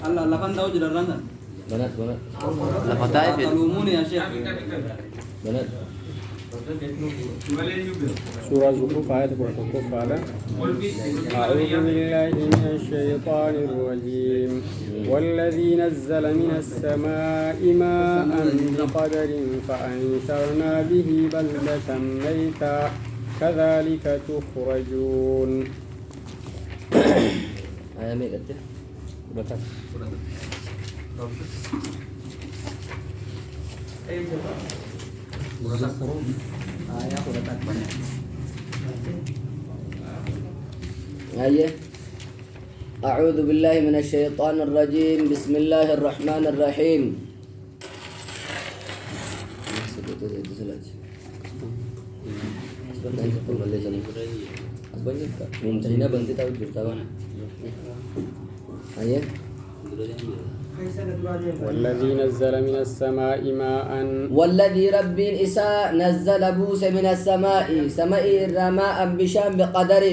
الله لفن داو جل رنا بنات لفتاي في تلوموني يا شيخ بنات سورة زخرف آية بركوف على أعوذ بالله من الشيطان الرجيم والذي نزل من السماء ماء بقدر فأنشرنا به بلدة ميتا كذلك تخرجون. آية ميت بكر آية أعوذ بالله من الشيطان الرجيم بسم الله الرحمن الرحيم. ممتحنة بنتي تاو جرتا وانا آية والذي نزل من السماء ماء والذي رب إساء نزل بوس من السماء سماء الرماء بشام بقدر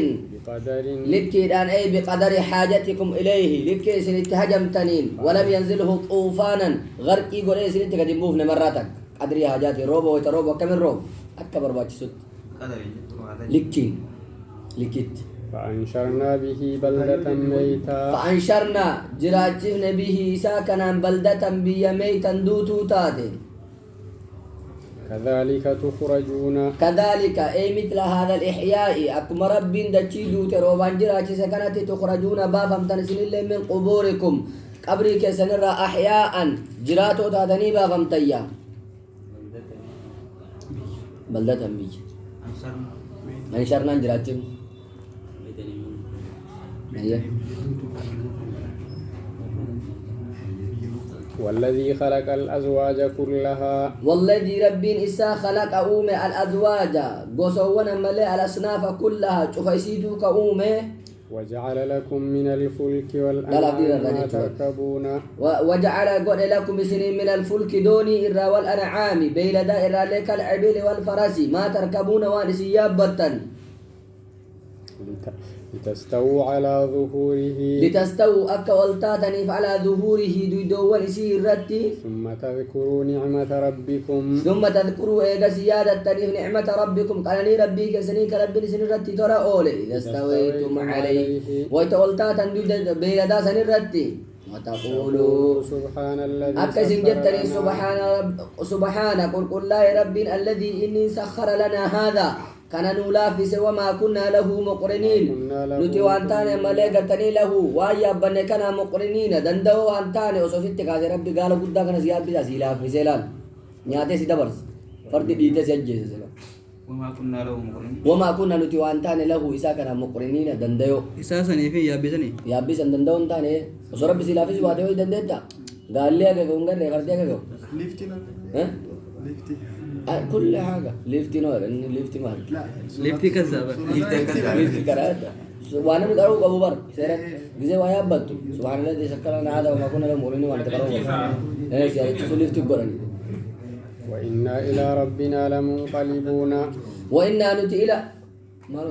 لكي الآن أي بقدر حاجتكم إليه لكي سنت هجمتنين ولم ينزله طوفانا غرقي قول إيه سنت قدموه مراتك قدري حاجاتي روبو ويتروبو كمن روب أكبر باجسد لكيت فأنشرنا به بلدة ميتا فأنشرنا جراجفنا به ساكنا بلدة بيا ميتا دوتو تاتي كذلك تخرجون كذلك أي مثل هذا الإحياء أكم رب دجي دوتي روبان جراجي سكنتي تخرجون بافم تنسل اللي من قبوركم قبري كسنرى أحياء جراتو تاتني بافم تيا بلدة بيا أنشرنا جراجفنا والذي خلق الأزواج كلها والذي رب إسا خلق أومي الأزواج قصونا ملئ الأصناف كلها شفيسيتو كأومي وجعل لكم من الفلك والأنعام ما تركبون وجعل لكم سنين من الفلك دوني إرى والأنعام بيلدا إرى لك العبيل والفرس ما تركبون وانسيابة لتستووا على ظهوره لتستووا أكا والتاتني على ظهوره دوان سيرتي ثم تذكروا نعمة ربكم ثم تذكروا إيجا سيادة تنيف نعمة ربكم قالني ربي كسنيك ربي سنرتي ترى أولي إذا استويتم عليه ويتولتاتا بيدا سنرتي وتقولوا سبحان الذي أكا سنجتني سبحان قل لا رب الذي إني سخر لنا هذا كان نولافس وما كنا له مقرنين نتي وانتاني مليقتني له وآيا بني كان مقرنين دندو وانتاني وصفتك هذا ربي قالوا قد كان زياد بدا سيلاف سيلان نياتي سيدبرس فرد ديتي سيجي سيلان وما كنا نتي وانتاني له إسا كان مقرنين دندو إسا سني في يابسني يابسن دندو انتاني وصرب سيلاف سيواتي وي دندتا قال لي أكا كونغر ريفردي أكا ليفتنا ليفتي كل حاجة ليفتي نور ليفتي مهر ليفتي كذاب ليفتي كرات وانا مقرأ أبو بر سيرك جزء ويا بدو سبحان الله دي شكرنا هذا وما كنا له مؤمنين وانا تقرأ أنا سيرك تقول ليفتي قرني وإنا إلى ربنا لمنقلبون وإنا نتي إلى ما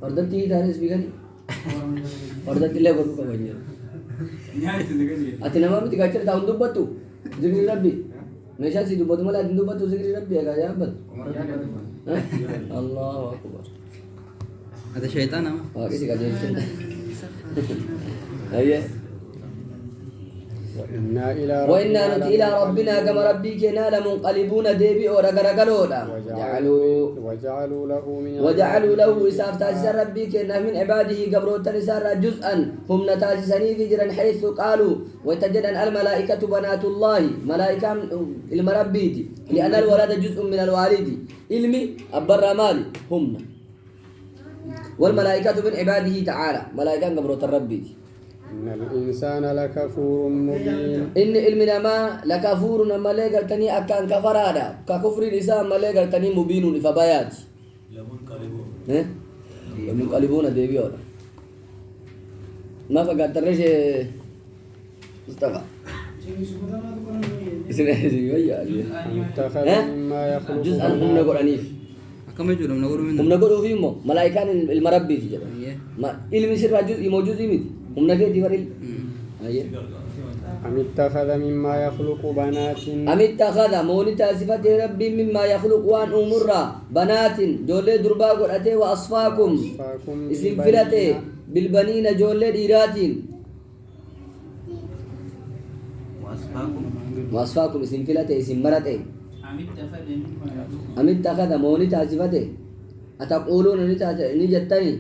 فردت تي تاريس بيجاني فردت اللي بقول كمان أتنا ما بتقاشر تاون دبتو ذكر ربي ماشي سيدو بدو ملا دندو بتو ذكر ربي يا جاب الله أكبر هذا شيطان أما كيسي كذا هيا وإنا نتي إلى ربنا كما ربي كنا لمنقلبون ديبي أو رجلولا وجعلوا له إساف تاجر ربي كنا من عباده قبرو تنسار جزءا هم نتاجسني في جرا حيث قالوا وتجد الملائكة بنات الله ملائكة المربيتي لأن الولد جزء من الوالد علمي أبر مالي هم والملائكة من عباده تعالى ملائكة قبرو تربيتي إن الإنسان لكفور مبين إن علمنا ما لكفور ما لقرتني أكان كفرادا ككفر الإنسان ما لقرتني مبين فبيات لمنقلبون ديبيولا ما فقط ترش استغى متخذ مما يخلق جزءا هم نقول عنيف كم يجوا هم نقول فيهم ملائكة المربي تجرا ما علم سر جزء موجود يمد هم نقول ديواري أيه. أم اتخذ مما يخلق بنات أم اتخذ مونتا صفة ربي مما يخلق وان أمر بنات جولي دربا قرأته وأصفاكم فاكم اسم فلته بالبنين جولي ديراتين وأصفاكم اسم فلته اسم مرته أم اتخذ مونتا صفته أتقولون نجتني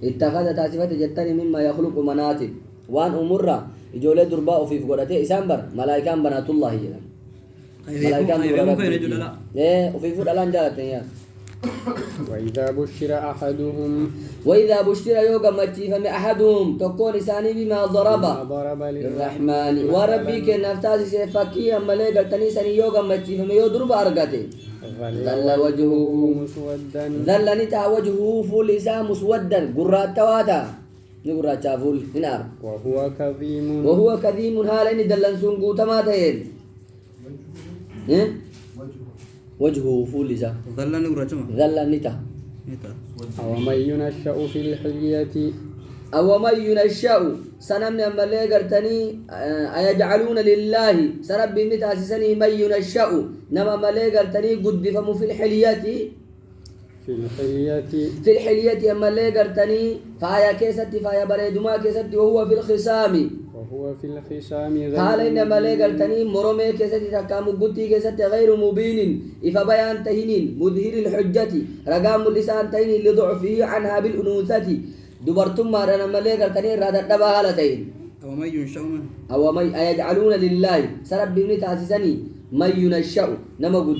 اتخذ تاسفته جتني مما يخلق بنات وان أمر ijoollee durbaa ofiif godhatee isaan bar malaayikaan banaatullaahi jedhan malaayikaan ofiifuu dhalaan jaalatten yaa وإذا بشر أحدهم وإذا بشر يوغا مجيفم أحدهم تكون إساني بما ضرب للرحمن وربي كنفتاسي سيفكي أما ليقل تنيساني يوغا مجيفم يضرب أرقاتي ظل وجهه مسودا ظل نتا وجهه فول إسان مسودا قرات تواتا نقرأ شافول هنار وهو كظيم هالين دلن سنقو تماتين وجهه فول لسا ظل نقرأ جمع ظل نتا أو من ينشأ في الحلية أو من ينشأ سنمني أما اللي قرتني أيجعلون لله سرب نتا سسني من ينشأ نما أما اللي قرتني قد فمو في الحلية في الحلية أما اللي قرتني فايا كيستي فايا بريدما كيستي وهو في الخصام قال إنما اللي قرتني مرمي كيستي تكام قدتي كيستي غير مبين إفا بيان تهنين مظهر الحجة رقام اللسان تهنين لضعفه عنها بالأنوثة دبرتم مارنا أما اللي قرتني رادت دبها لتين أو ما ينشأ من أو ما أيجعلون لله سرب بني تاسسني ما ينشأ نما قد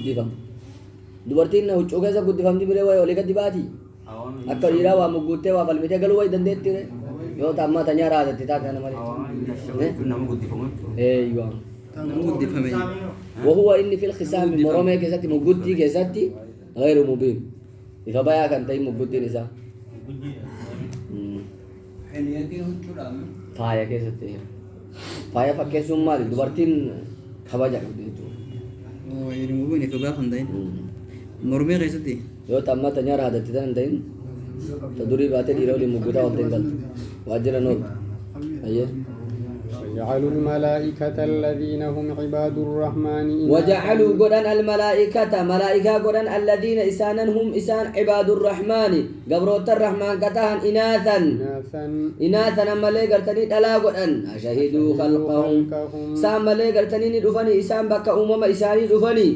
dubartiin na huccuu keessa guddifamti biree wayi olii gadi baati akka dhiiraa waa mugguuttee waa falmitee galuu wayi dandeetti yoo ta'ammaa tanyaa raadatti taate kana malee eeyyuu وهو إني في الخصام مرمى كيساتي مجودي كيساتي غير مبين إذا بيا كان تاي مجودي نسا فايا كيساتي فايا فكيسوم مالي دوبارتين خباجا كده يرمون يفبا خندين مرمي غيستي yoo tamma tanya raadatti tan ta'in ta durii baatee dhiira waliin muggutaa wal galtu waajjira nool ayye وجعلوا الملائكة الذين هم عباد الرحمن وجعلوا قرآن الملائكة ملائكة قرآن الذين إسانا هم إسان عباد الرحمن قبروت الرحمن كتاهن إناثا أما لي قرتني ألا قرآن أشهدوا خلقهم سام لي قرتني ندفني إسان بك أمم إساني دفني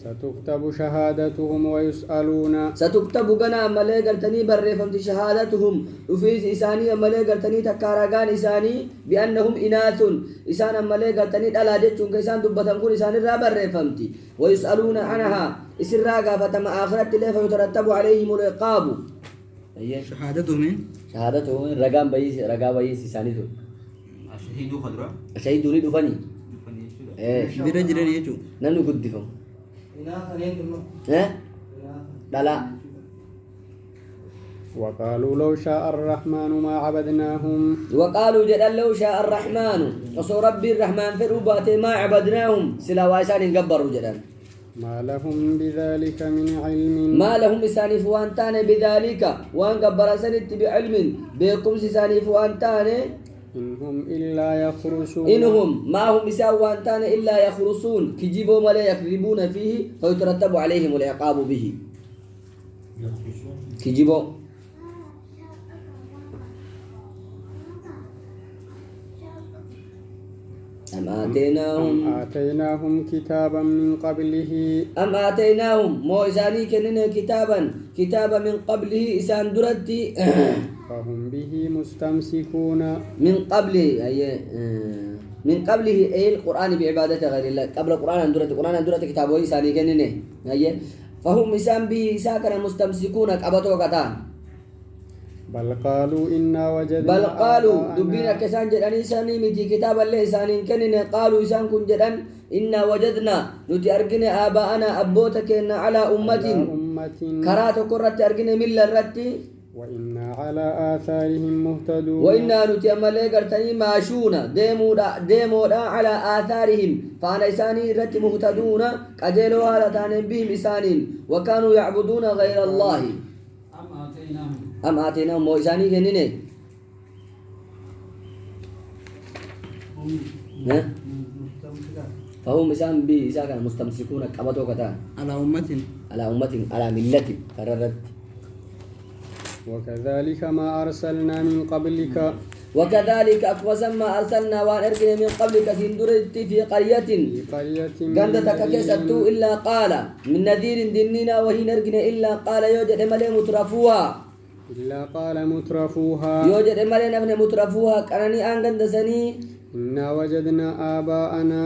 ستكتب شهادتهم ويسألون ستكتب غنا ملي غرتني برفمت شهادتهم وفيز إساني ملي غرتني تكاراغان إساني بأنهم إناث إسان ملي غرتني دلا جچون كيسان دبتن كون إسان را برفمت ويسألون عنها إسراغا فتم آخرت له فيترتب عليهم العقاب شهادتهم شهادتهم رغام بيس رغا بيس إساني تو أشهدوا خضراء أشهدوا لي دفني برجلين يجو ننو قدفهم لا وقالوا لو شاء الرحمن ما عبدناهم وقالوا جل لو شاء الرحمن وصو ربي الرحمن في الربات ما عبدناهم سلا واسان قبروا جلال ما لهم بذلك من علم ما لهم ساني فوانتان بذلك وان قبر سنت بعلم بكم ساني فوانتان إنهم إلا يخرسون إنهم ما هم بسوانتان إلا يخرسون كجيبوا ما لا يكذبون فيه فيترتب عليهم العقاب به كجيبوا أم آتيناهم كتابا من قبله أم آتيناهم موزاني كننا كتابا من قبله إسان درتي فهم به مستمسكون من قبله من قبله أي القرآن بعبادة غير الله قبل القرآن أندرت كتابه إساني كننا فهم إسان به إساكنا مستمسكون كأبطوا كتان بل قالوا إنا وجدنا بل قالوا دبنا كسان جدان إساني متي كتاب الله إساني كننا قالوا إسان كن جدان إنا وجدنا نتي أرقنا آباءنا أبوتك إن على أمة كرات قرة أرقنا من الرتي وإنا على آثارهم مهتدون وإنا نتي أمالي قرتني ماشونا ديمودا على آثارهم فأنا إساني رت مهتدون قجلوا على تانين بهم إسانين وكانوا يعبدون غير الله أم آتيناهم مو إساني كنيني فهم إسان بي إسان كان مستمسكون قبضوا كتان على أمة على أمة على ملة قررت. وكذلك ما أرسلنا من قبلك وكذلك أكوزم ما أرسلنا وأن أرسلنا من قبلك سندرت في قرية قندتك كيستو إلا قال من نذير دنينا وهي نرجنا إلا قال يوجد ملي مترفوها إلا قال مترفوها يوجد ملي نبن مترفوها كأنني أنغند سني إنا وجدنا آباءنا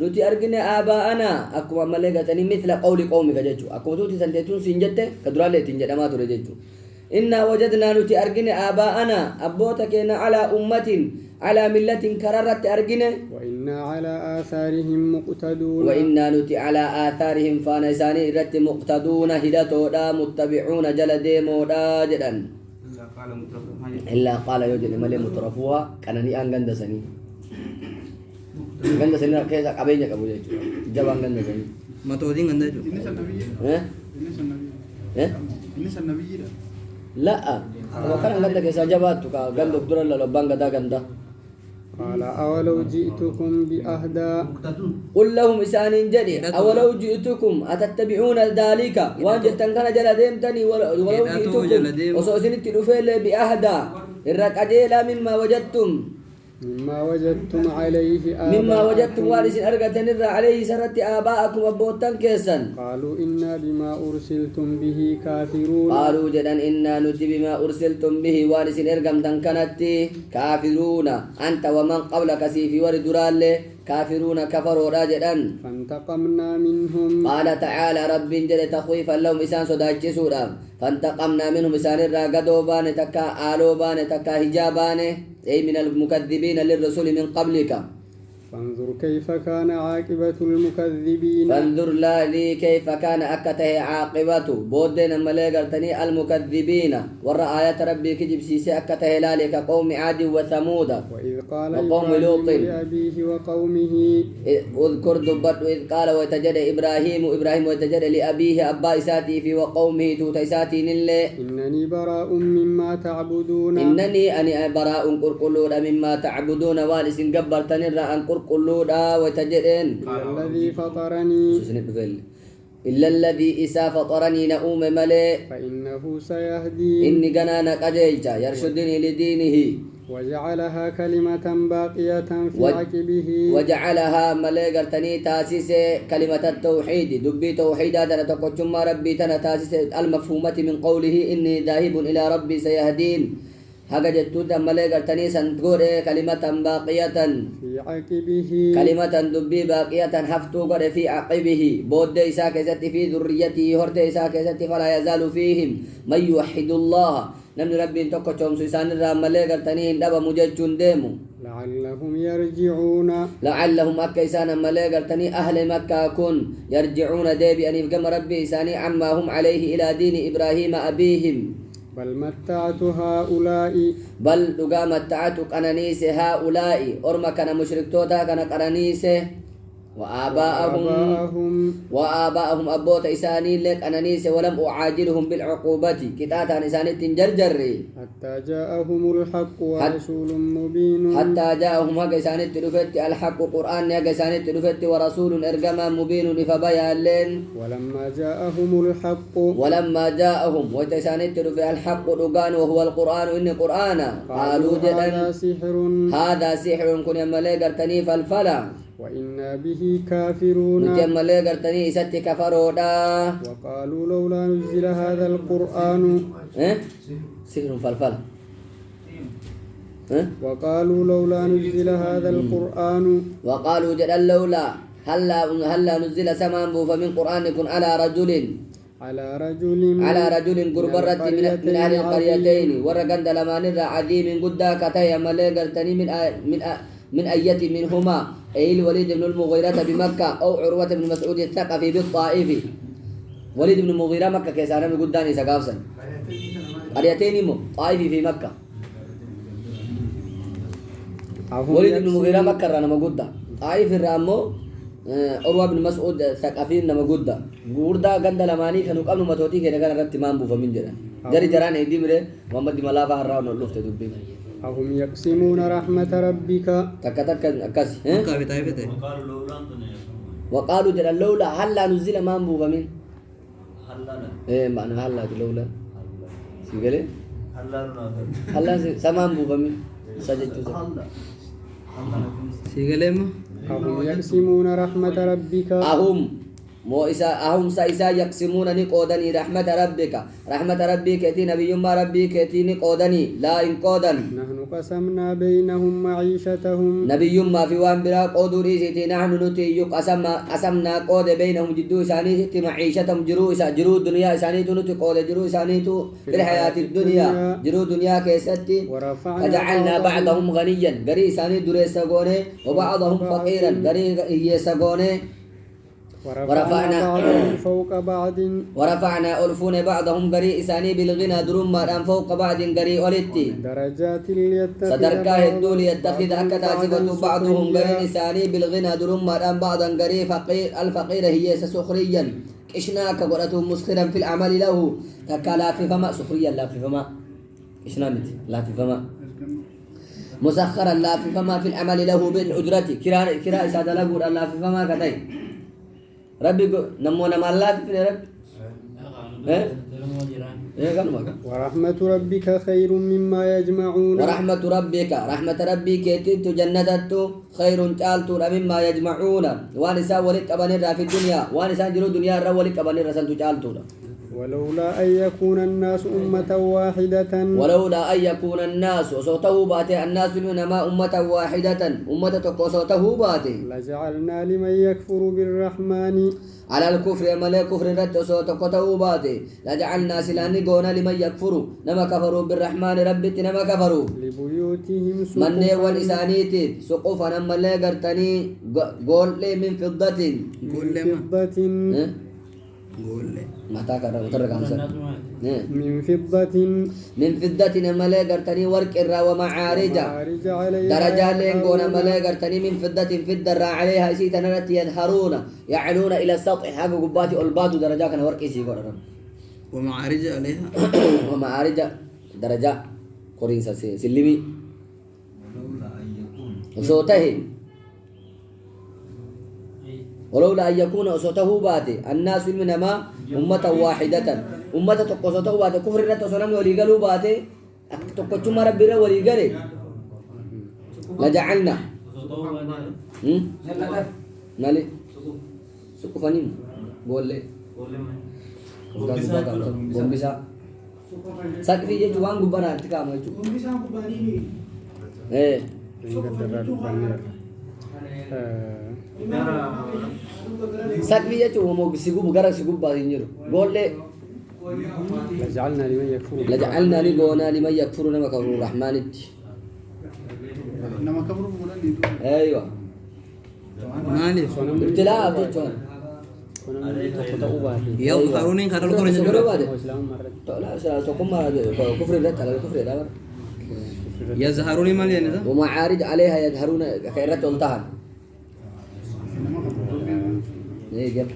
نتي أرجنا آباءنا أكو ملقتني مثل قول قومك جدّو أكو توتي سنتون سنجت كدرالة تنجد ما ترجدّو إنا وجدنا نتي أرجنا آباءنا أبوتك على أمة على ملة كررت أرجنا وإنا على آثارهم مقتدون وإنا نتي على آثارهم فانساني رت مقتدون هدتو دا متبعون جلدي مودا جدًا إلا قال يوجد ملي مترفوها كأنني أنغند سني غند سني كيسا قبينيا قبو جيجو جبان غند سني ما تودين عندها جو إنس النبي إنس النبي لا وكان غند كيسا جباتو كا غند دكتور الله لبان غدا غندا قال أولو جئتكم بأهدى قل لهم إسان جدي أولو جئتكم أتتبعون ذلك وأن جتنكنا جل ديمتني ولو جئتكم وصوصين التلوفيل بأهدى الركعديلا مما وجدتم عليه آباءكم مما وجدتم وارث أرقتن عليه سرت آباءكم وبوتن كيسا قالوا إنا بما أرسلتم به كافرون قالوا جدا إنا نتي بما أرسلتم به وارث أرقم تنكنت كافرون أنت ومن قبلك سيفي وردرال كافرون كفروا راجدا فانتقمنا منهم قال تعالى رب جل تخويفا لهم إسان صداج سورا فانتقمنا منهم إسان الراقدو بان تكا آلو بان تكا هجابان أي من المكذبين للرسول من قبلك فانظر كيف كان عاقبة المكذبين فانظر لي كيف كان أكته عاقبة بودنا مليغرتني المكذبين ورآية ربي كجب سيسي أكته لالك قوم عاد وثمود وإذ قال وقوم لوط لأبيه وقومه اذكر دبت إذ قال ويتجد إبراهيم ويتجد لأبيه أبا إساتي في وقومه توت إساتي نلي إنني براء مما تعبدون إنني أني براء قرقلون مما تعبدون والس قبرتني رأن قرقلودا وتجدين الذي فطرني إلا الذي إسا فطرني نؤم ملئ فإنه سيهدين إني قنانا قجيجا يرشدني لدينه وجعلها كلمة باقية في عقبه وجعلها مليغرتني تاسيس كلمة التوحيد دبي توحيدا دنا تقوم ربي تنا تاسيس المفهومة من قوله إني ذاهب إلى ربي سيهدين هذا جتود مليغرتني سنتقول كلمة باقية في عقبه كلمة دبي باقية حفتو قد في عقبه بود إسا كيست في ذريته هرت إسا كيست فلا يزال فيهم من يوحد الله نمن ربي توكو توم سيسان الرام مليغرتني دبا مججون ديمو لعلهم يرجعون لعلهم أكيسان مليغرتني أهل مكة كن يرجعون ديبي أن يفقم ربي إساني عما هم عليه إلى دين إبراهيم أبيهم بل متعت هؤلاء بل دقا متعت قنانيس هؤلاء أرما كان مشرك توتا كان قنانيس وآباءهم أبوت إساني لك أنانيس ولم أعاجلهم بالعقوبة كتاتا إساني تنجرجري حتى جاءهم الحق ورسول مبين حتى جاءهم هكا إساني تلفت الحق قرآن هكا إساني تلفت ورسول إرقما مبين لفبيا لين ولما جاءهم الحق وإساني تلفت الحق رقان وهو القرآن إن قرآن قالوا جدا هذا سحر كن يملي قرتني فالفلا وإنا به كافرون نجملي قرتني إساتي كفرودا وقالوا لولا نزل هذا القرآن سحر فالفلا وقالوا لولا نزل هذا القرآن وقالوا جدا لولا هلا نزل سمان بوفا من قرآن يكون على رجل قربرت من أهل القريتين ورقند لمان عظيم قدا كتاي ملي قرتني من أية منهما أي الوليد بن المغيرة بمكة أو عروة بن مسعود الثقفي بالطائف وليد بن المغيرة مكة كيسانا من قداني سقافسا قريتين مو طائف في مكة وليد بن المغيرة مكة رانا مقودة طائف الرامو عروة بن مسعود الثقفي نما قودة قوردا قند لماني كانوا قبل متوتي كده كان رتمان بوفا من جران جري جران هندي مره محمد دي ملافة هراو نلوفت دبي أهم يقسمون رحمة ربك تك تك أكس مكا بتاعي بتاعي وقالوا جل لولا هلا نزل ما أنبوغ من إيه معنى هلا لولا سيقولي هلا سما أنبوغ من سجدت سيقلما أهم يقسمون رحمة ربك أهم سايسا يقسمون نقودني رحمة ربك يتي نبي ما ربك يتي نقودني لا إنقودن نحن قسمنا بينهم معيشتهم نبي ما في وان برا قودوا ريسيتي نحن نتي قسمنا قود بينهم جدو إسانيتي معيشتهم جرو الدنيا إسانيتو نتي قود جرو إسانيتو في الحياة الدنيا جرو دنيا كيستي فجعلنا بعضهم غنيا غري إساني دري ساقوني وبعضهم فقيرا غري هي ساقوني ورفعنا ألفون بعضهم غري إساني بالغنى درما أن فوق بعض غري أولتي درجات صدركا هدول يتخذ أكتا صفة بعضهم غري إساني بالغنى درما أن بعضا غري فقير الفقير هي سخريا كشناك قرأته مسخرا في العمل له تكالا في فما سخريا لا في فما كشنامت لا في فما مسخرا لا في فما في العمل له بالأجرة كراء سادة لقول لا في فما كتاي ربي نمونا ما الله في رب ورحمة ربك خير مما يجمعون ورحمة ربك تنت جنتت خير تعالت مما يجمعون وانسا ولك أبنر في الدنيا وانسا جرو دنيا را ولك أبنر سنت تعالت ولولا أن يكون الناس أمة واحدة صوته باتي الناس منما أمة واحدة أمة تقو صوته باتي لجعلنا لمن يكفر بالرحمن على الكفر ملا كفر رد صوته باتي لجعلنا سلاني قونا لمن يكفر نما كفروا بالرحمن ربت نما كفروا لبيوتهم من نيوان إسانيتي سقوفا نما لا قرتني قول لي من فضة قول لي متى كرر وترك أمسك من فضة نما لا قرتني ورق الرا ومعارج درجة لين قونا ملا قرتني من فضة الرا عليها إسيتا نرت يظهرون يعلون إلى السطح حق قباتي ألبات درجة كان ورق إسي قرر ومعارج عليها ومعارج درجة قرينسا سلمي وصوته ولولا أن يكون صوته باتي الناس منما أمة واحدة أمة تقصته باتي كفر رت سلام وليقلوا باتي تقصوا ربي وليقلي لجعلنا نالي سقفانين بقول لي بومبيسا سقفي je juang gubana tika ma ju Bombisa kubani eh سقفي je mo sigu bugara sigu badinjiro golle لجعلنا لمن يكفر لجعلنا لقونا لمن يكفر نما كفر الرحمن nama kabur bulan itu ايوه مالي ابتلاء بتوان يظهرون كرر كل لا تقوم كفر الرد على الكفر ده يظهرون مالي يعني ومعارج عليها يظهرون خيرات والطهر ايه جاب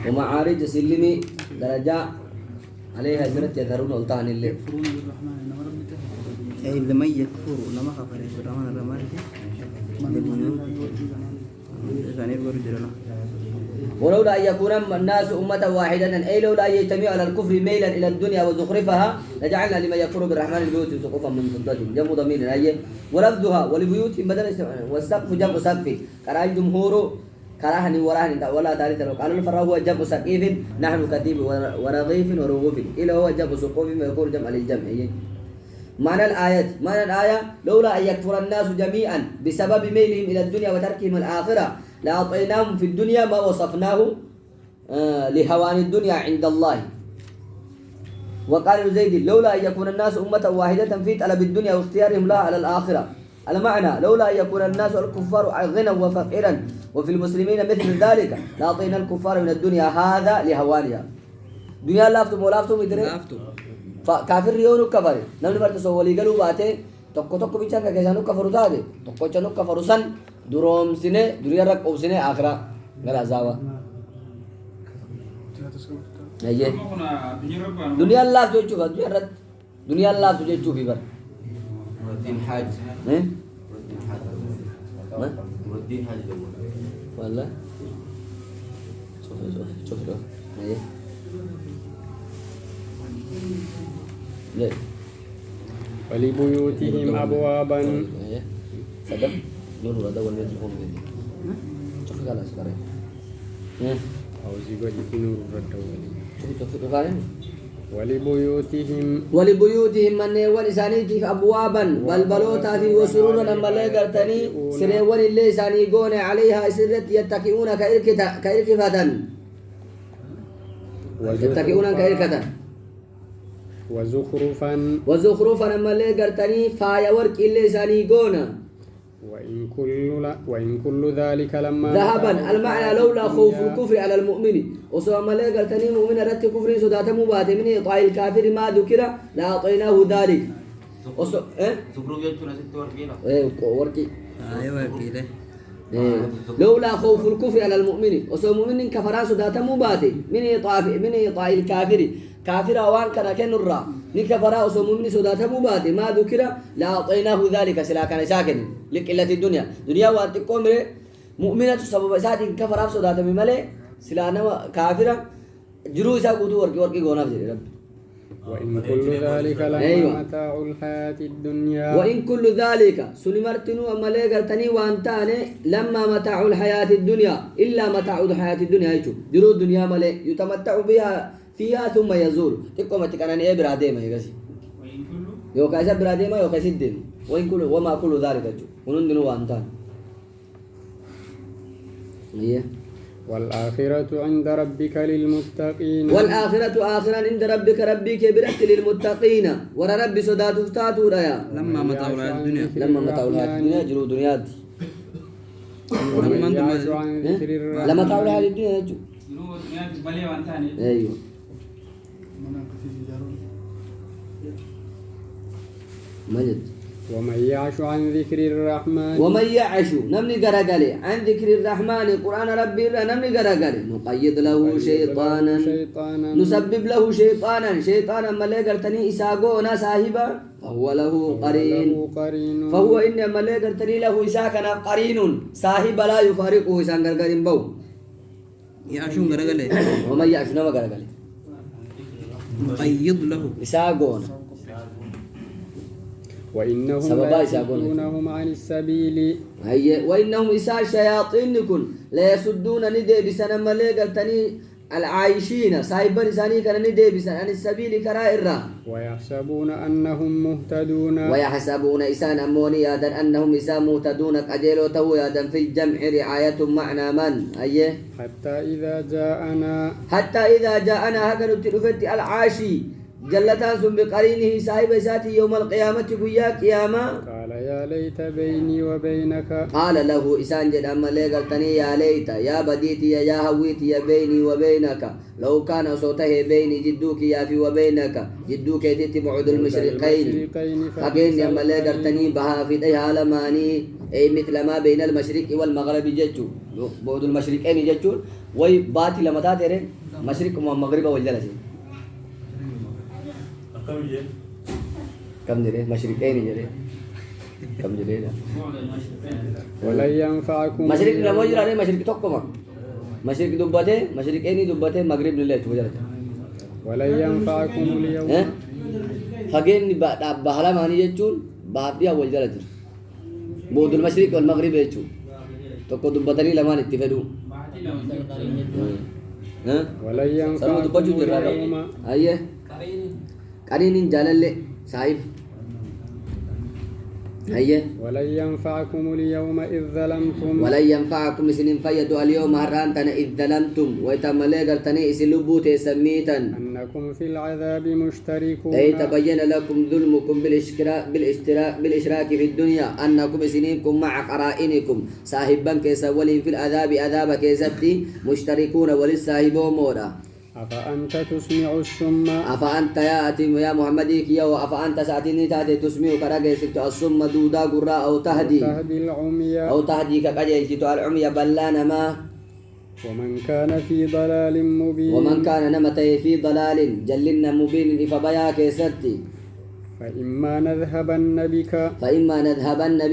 ومعارج سلمي درجة عليها زرت يظهرون والطهر اللي يكفرون بالرحمن nama rabbi teh أي لما يكفر لما خبر الرحمن الرحمن ولولا أن يكون الناس أمة واحدة أي لولا أن يجتمعوا على الكفر ميلا إلى الدنيا وزخرفها لجعلنا لمن يكفر بالرحمن البيوت سقوفا من فضة جمع ضمير أي ولفظها ولبيوت بدل والسقف جمع سقف كراء الجمهور كراهن وراهن ولا ثالث قالوا الفراغ هو جمع سقيف نحن كتيب ورغيف ورغوف إلى هو جمع سقوف ويكون جمع للجمع معنى الآية لولا أن يكفر الناس جميعا بسبب ميلهم إلى الدنيا وتركهم الآخرة لأعطيناهم في الدنيا ما وصفناه لهوان الدنيا عند الله وقال زيد لولا أن يكون الناس أمة واحدة في طلب الدنيا واختيارهم لها على الآخرة المعنى لولا أن يكون الناس الكفار غنى وفقيرا وفي المسلمين مثل ذلك لأعطينا الكفار من الدنيا هذا لهوانها دنيا لافتم ولافتم يدري كافر يونو كفر نمني برت سوالي قالوا باتي tokko bicha ka kesanu kafaru taade tokko chanu kafaru san durom sine duriya rak obsine akhira ngala zawa أيه دنيا الله تجوا دنيا رد دنيا الله تجوا في بر نور الدين حاج إيه نور الدين حاج ما نور الدين حاج والله شوف له أيه ليه ولبيوتهم أبوابا أيه صدق نور هذا ولا يدخل مني شوف كلا سكري أو زيغو نور الدولي شوف كلا ولبيوتهم ولبيوتهم من ولسانيتي أبوابا بلبلوتا في وسرورا لما لا قرتني سريون اللي ساني قون عليها سرت يتكئون كإركفة يتكئون كإركفة وزخرفا وزخرفا لما لا قرتني فايا ورك اللي ساني قون وإن كل ذلك لما ذهبا المعنى لولا خوف الكفر على المؤمن وسوى ما لا قرتني مؤمن رت كفر سدات مبات من إطاع الكافر ما ذكر لا أعطيناه ذلك سكروب يجتنا ست ورقينا وركي أيوة كده لولا خوف الكفر على المؤمن وسو مؤمن كفران سدات مباتي من إطاع الكافر كافر وان كان كنرا نكفرا وسو مؤمن سدات مباتي ما ذكر لا أعطيناه ذلك سلا كان ساكن لقلة الدنيا دنيا وان تقوم مؤمنة سبب سات كفرا سدات مملة سلا نما كافرا جروسا قدو ورقي قونا في رب وإن كل ذلك لما أيوة. متاع الحياة الدنيا وإن كل ذلك سلمرتنو أما لقرتني وانتاني لما متاع الحياة الدنيا إلا متاع الحياة الدنيا يجو جرو الدنيا ملي يتمتع بها فيها ثم يزول تقوم تكنني إيه براديما يغسي يو كايسا براديما يو كايسا الدين وإن كل وما كل ذلك يجو ونندنو وانتان إيه والآخرة عند ربك للمتقين والآخرة آخرا عند ربك ربك برت للمتقين ورا ربي صدات فتاتو ريا لما متاع الدنيا لما متاع الحياة الدنيا جرو دنيا دي لما أنتم يعش عن ذكر الرحمن لما متاع الحياة الدنيا يجو أيوه مناقص الجارون مجد ومن يعش عن ذكر الرحمن ومن يعش نمني غرغلي عن ذكر الرحمن قرآن ربي نمني غرغلي نقيد له شيطانا نسبب له شيطانا ملائكتني إساقونا صاحبا فهو له قرين فهو إن ملائكتني له إساقنا قرين صاحب لا يفارقه إسان غرغلين بو يعشون غرغلة ومن يعش نما غرغلي قيض له إساقونا وإنهم سببا لا يساقون يصدونهم عن السبيل هي وإنهم إساء شياطينكم لا يسدون ندي بسنة ملائكتني العايشين صاحبا لساني كان ندي بسنة عن السبيل كرائرا ويحسبون أنهم مهتدون ويحسبون إسان أموني يادا أنهم إسان مهتدون أجيلو تو يادا في الجمع رعاية معنى من أيه حتى إذا جاءنا هكذا تلفت العاشي جلتان ثم بقرينه صاحب ساتي يوم القيامة قيا قيامة قال يا ليت بيني وبينك قال له إسان جد أما لقلتني يا ليت يا بديتي يا هويتي يا بيني وبينك لو كان صوته بيني جدوك يا في وبينك جدوك يتت بعد المشرقين فقين أما لقلتني بها في ديها لماني أي مثل ما بين المشرق والمغرب ججو بعد المشرقين ججو وي باتي لما تاتي مشرق والمغرب والجلسين كم جري مشرقين جري كم جري ولن ينفعكم مشرق لما يجري عليه مشرق توكما مشرق دبته مشرقين دبته مغرب نلت وجرت ولن ينفعكم اليوم فجين بحلا ماني يجون بعدي أول جرت بود المشرق والمغرب يجون توكو دبتني لما نتفقوا ولن ينفعكم اليوم أيه قرين جلال صاحب أيه ولن ينفعكم اليوم إذ ظلمتم ولن ينفعكم سنين فيدوا اليوم هرانتنا إذ ظلمتم ويتملقرتني إسلوبوت سميتا أنكم في العذاب مشتركون أي تبين لكم ظلمكم بالإشراك في الدنيا أنكم سنينكم مع قرائنكم صاحبا كيسولين في العذاب عذاب كيستي مشتركون وللصاحبون مورا أفأنت تسمع الصم أفأنت يا محمد يا أفأنت ساعتين تاتي تسمع كراجي سبت الصم دودا قراء أو تهدي العمي أو تهدي كقجي سبت العمي بلانا ما ومن كان في ضلال مبين ومن كان نمتي في ضلال جلنا مبين إفبيا كيستي فإما نذهبن بك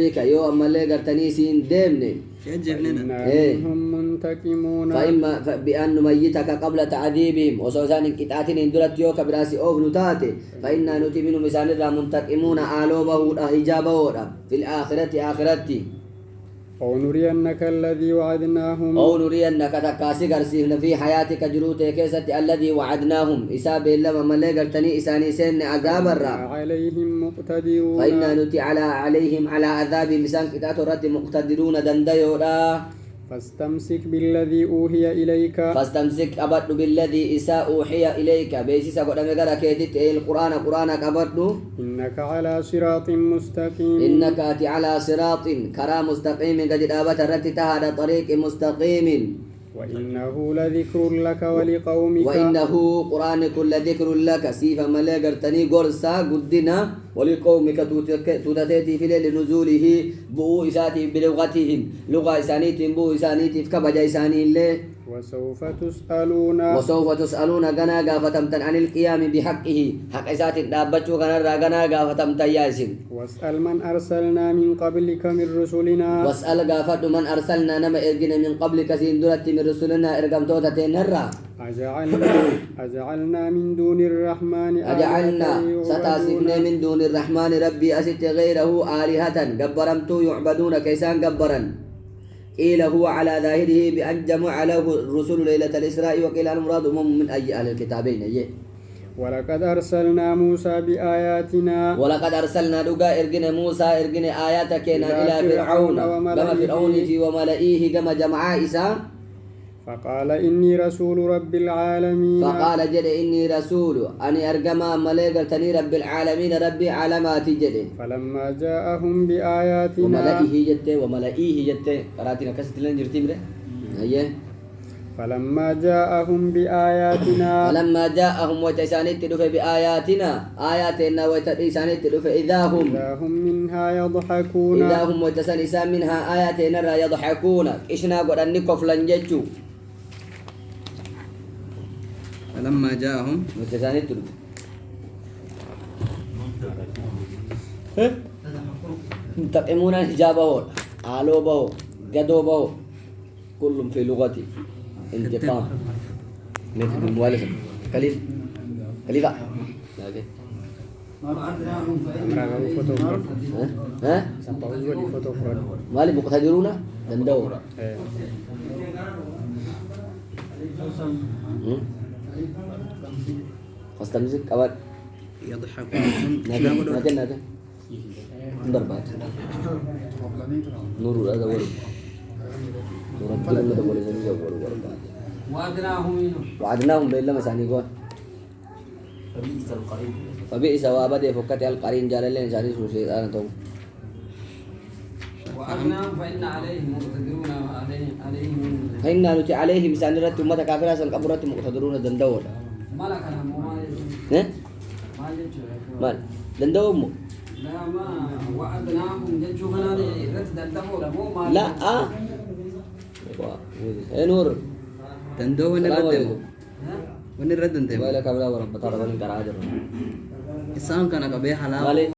بك يوم اللي قرتني سين ديمني شجع لنا إيه. إنهم منتقمون فإما بأن نميتك قبل تعذيبهم وسوسان انقطاعتين اندلت يوك براسي أوف نتاتي فإنا نتي منهم مسان الرا منتقمون آلوبه إجابه في الآخرة آخرتي أو نرينك الذي وعدناهم أو نرينك تكاسي قرسيهن في حياتك جروتي كيست الذي وعدناهم إساب لما ملي قرتني إساني سن عذاب الرا عليهم مقتدرون فإنا نتي عليهم على عذاب مسان كتات رد مقتدرون دنديودا فاستمسك بالذي أوحي إليك فاستمسك أبد بالذي إساء أوحي إليك بيسيسا قد أمغانا كيتت القرآن قرآنك أبد إنك على صراط مستقيم إنك أتي على صراط كرا مستقيم قد دابت رتتها على طريق مستقيم وإنه لذكر لك ولقومك وإنه قرآن كل ذكر لك سيفا ملي قرتني قرصا قدنا ولقومك تتتي في ليل نزوله بؤو إساتي بلغتهم لغة إسانيتهم بؤو إسانيتهم كبجا إساني اللي وسوف تسألون غنا غافتمتن عن القيام بحقه حق إساتي دابتشو غنا غافتمتن ياسين واسأل من أرسلنا من قبلك من رسلنا واسأل غافت من أرسلنا نما إرجنا من قبلك سندرت من رسلنا إرقمتوتا تنرى أجعلنا من دون الرحمن أجعلنا ستاسفنا من دون الرحمن ربي أست غيره آلهة جبرمتو يعبدون كيسان جبرا قيل هو على ظاهره بأن جمع له الرسل ليلة الإسراء وقيل المراد من أي أهل الكتابين ولقد أرسلنا موسى بآياتنا ولقد أرسلنا لقا إرجن موسى إرجن آياتك إلى فرعون كما فرعون في وملئه كما جمع إسا فقال إني رسول رب العالمين فقال جد إني رسول أني أرجما ملائكتني رب العالمين ربي علامات جد فلما جاءهم بآياتنا وملئه جت قراتنا كستلن جرتيم ده أيه فلما جاءهم بآياتنا وتسانيت دفع بآياتنا آياتنا وتسانيت دفع إذا هم منها يضحكون إذا هم وتسانيسا منها آياتنا را يضحكون إشنا قد أنكف لنجتشو فلما جاءهم وتسانيت دفع منتقمون حجابه آلوبه قدوبه كل في لغتي انتقام نكتب المؤلف قليل بقى ها مالي مقتدرون دندور فاستمسك أبد يضحكون ناكن ضربات نور هذا ولد وعدناهم بإلا مساني قول فبئس وابد فكت القرين جال اللين ساني سوسي أنا تو وعدناهم فإن عليهم مقتدرون فإن نتي عليهم سانرت أمة كافرة سنقبرت مقتدرون دندور مالك أنا مال دندور لا ما وعدناهم جنشو غناني رت دندور مو لا نور تندو ونرد انت ولا كبلا ورب تعالى ولن تراجر السلام كان قبيح حلال